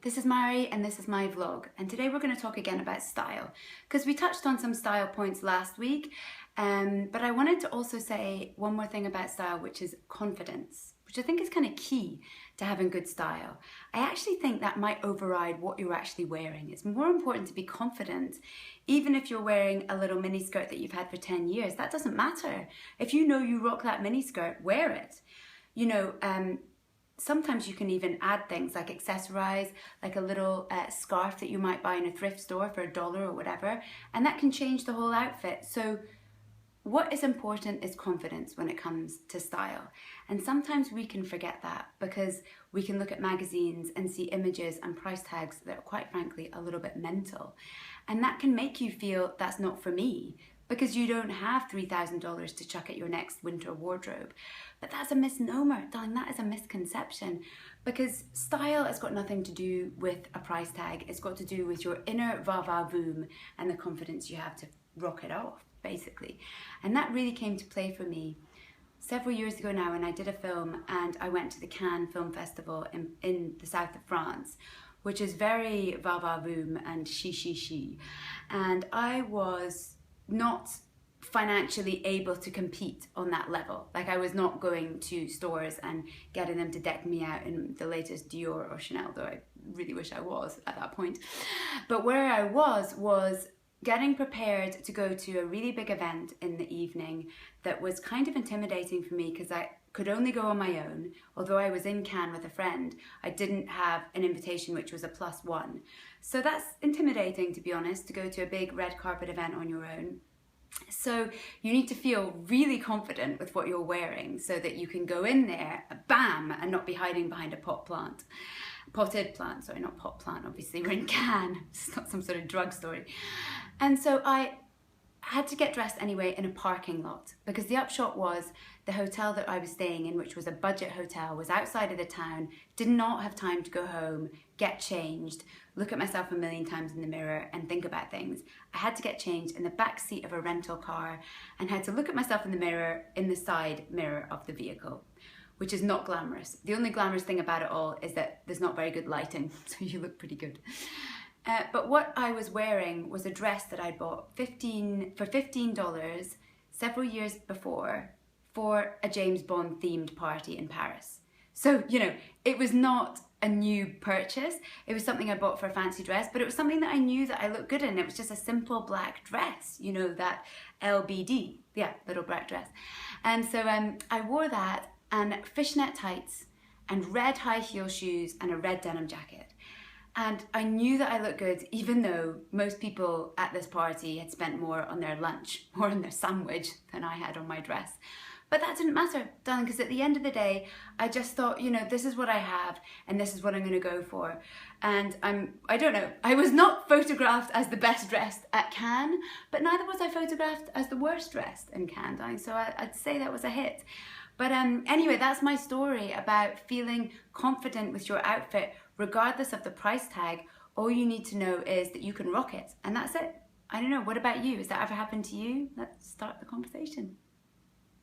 This is Mhairi and this is my vlog, and today we're going to talk again about style because we touched on some style points last week, but I wanted to also say one more thing about style, which is confidence, which I think is kind of key to having good style. I actually think that might override what you're actually wearing. It's more important to be confident even if you're wearing a little mini skirt that you've had for 10 years. That doesn't matter. If you know you rock that mini skirt, wear it. Sometimes you can even add things like accessorize, like a little scarf that you might buy in a thrift store for $1 or whatever, and that can change the whole outfit. So what is important is confidence when it comes to style. And sometimes we can forget that because we can look at magazines and see images and price tags that are quite frankly a little bit mental. And that can make you feel that's not for me, because you don't have $3,000 to chuck at your next winter wardrobe. But that's a misnomer, darling, that is a misconception, because style has got nothing to do with a price tag. It's got to do with your inner va-va-voom and the confidence you have to rock it off, basically. And that really came to play for me several years ago now when I did a film and I went to the Cannes Film Festival in the south of France, which is very va-va-voom and she. And I was not financially able to compete on that level. Like, I was not going to stores and getting them to deck me out in the latest Dior or Chanel, though I really wish I was at that point. But where I was getting prepared to go to a really big event in the evening that was kind of intimidating for me because I could only go on my own. Although I was in Cannes with a friend, I didn't have an invitation, which was a +1. So that's intimidating, to be honest, to go to a big red carpet event on your own. So you need to feel really confident with what you're wearing so that you can go in there, bam, and not be hiding behind a potted plant, sorry, not pot plant, obviously, we're in Cannes, it's not some sort of drug story. And so I had to get dressed anyway in a parking lot, because the upshot was the hotel that I was staying in, which was a budget hotel, was outside of the town, did not have time to go home, get changed, look at myself a million times in the mirror and think about things. I had to get changed in the back seat of a rental car and had to look at myself in the mirror in the side mirror of the vehicle, which is not glamorous. The only glamorous thing about it all is that there's not very good lighting, so you look pretty good. But what I was wearing was a dress that I bought for $15 several years before for a James Bond themed party in Paris. So, it was not a new purchase. It was something I bought for a fancy dress, but it was something that I knew that I looked good in. It was just a simple black dress, that LBD, yeah, little black dress. And so I wore that and fishnet tights and red high heel shoes and a red denim jacket. And I knew that I looked good, even though most people at this party had spent more on their lunch, more on their sandwich than I had on my dress. But that didn't matter, darling, because at the end of the day, I just thought, this is what I have and this is what I'm going to go for. And I don't know, I was not photographed as the best dressed at Cannes, but neither was I photographed as the worst dressed in Cannes, darling. So I'd say that was a hit. But anyway, that's my story about feeling confident with your outfit, regardless of the price tag. All you need to know is that you can rock it, and that's it. I don't know, what about you? Has that ever happened to you? Let's start the conversation.